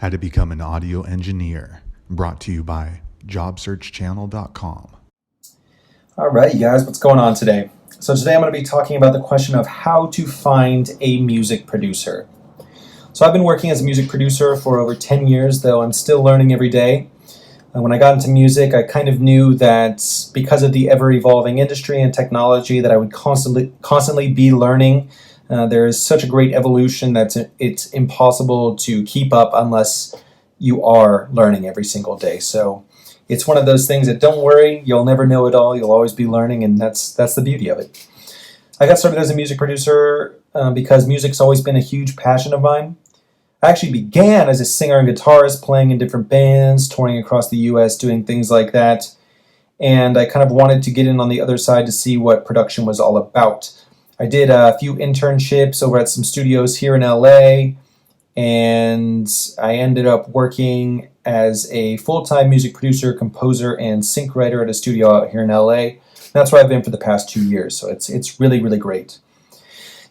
How to Become an Audio Engineer, brought to you by JobSearchChannel.com. All right, you guys, what's going on today? So today I'm going to be talking about the question of how to find a music producer. So I've been working as a music producer for over 10 years, though I'm still learning every day. When I got into music, I kind of knew that because of the ever-evolving industry and technology that I would constantly be learning. There is such a great evolution that it's impossible to keep up unless you are learning every single day. So it's one of those things that, don't worry, you'll never know it all. You'll always be learning, and that's the beauty of it. I got started as a music producer because music's always been a huge passion of mine. I actually began as a singer and guitarist, playing in different bands, touring across the U.S., doing things like that. And I kind of wanted to get in on the other side to see what production was all about. I did a few internships over at some studios here in LA, and I ended up working as a full-time music producer, composer, and sync writer at a studio out here in LA. That's where I've been for the past 2 years, so it's really, really great.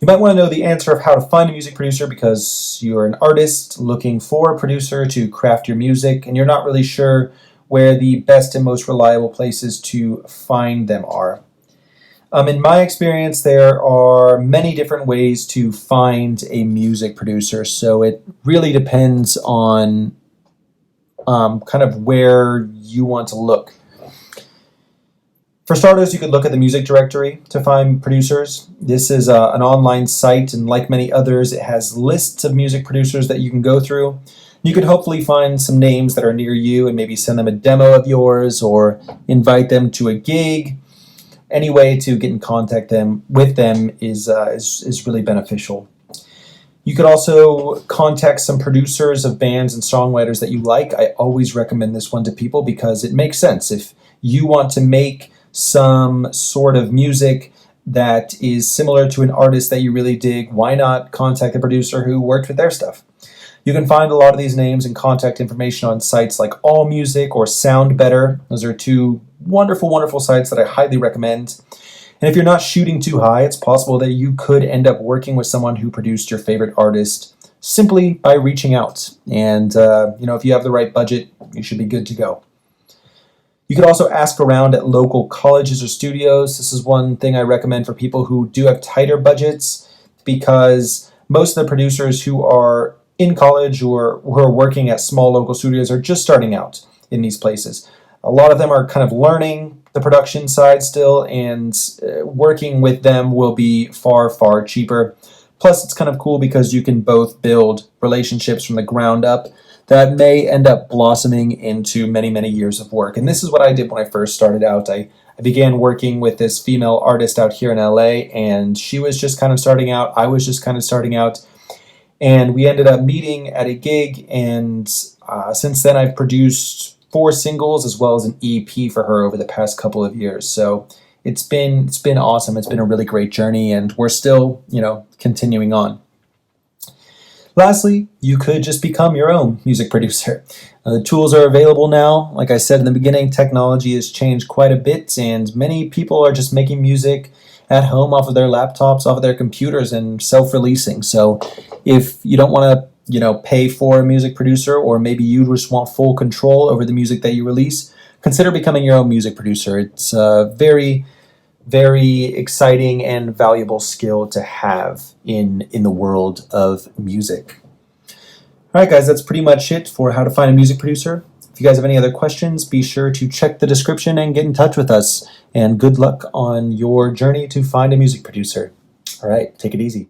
You might want to know the answer of how to find a music producer because you're an artist looking for a producer to craft your music, and you're not really sure where the best and most reliable places to find them are. In my experience, there are many different ways to find a music producer, so it really depends on kind of where you want to look. For starters, you could look at the music directory to find producers. This is an online site, and like many others, it has lists of music producers that you can go through. You could hopefully find some names that are near you and maybe send them a demo of yours or invite them to a gig. Any way to get in contact with them is really beneficial. You could also contact some producers of bands and songwriters that you like. I always recommend this one to people because it makes sense. If you want to make some sort of music that is similar to an artist that you really dig, why not contact a producer who worked with their stuff? You can find a lot of these names and contact information on sites like AllMusic or SoundBetter. Those are two wonderful, wonderful sites that I highly recommend. And if you're not shooting too high, it's possible that you could end up working with someone who produced your favorite artist simply by reaching out. And, if you have the right budget, you should be good to go. You could also ask around at local colleges or studios. This is one thing I recommend for people who do have tighter budgets because most of the producers who are in college or who are working at small local studios are just starting out in these places. A lot of them are kind of learning the production side still, and working with them will be far, far cheaper. Plus, it's kind of cool because you can both build relationships from the ground up that may end up blossoming into many, many years of work. And this is what I did when I first started out. I began working with this female artist out here in LA, and she was just kind of starting out. I was just kind of starting out. And we ended up meeting at a gig, and since then I've produced 4 singles as well as an EP for her over the past couple of years. So it's been awesome. It's been a really great journey, and we're still, continuing on. Lastly, you could just become your own music producer. The tools are available now. Like I said in the beginning, technology has changed quite a bit, and many people are just making music at home off of their laptops, off of their computers, and self-releasing. So if you don't want to pay for a music producer, or maybe you just want full control over the music that you release, consider becoming your own music producer. It's a very, very exciting and valuable skill to have in the world of music. All right, guys, that's pretty much it for how to find a music producer. If you guys have any other questions, be sure to check the description and get in touch with us. And good luck on your journey to find a music producer. All right, take it easy.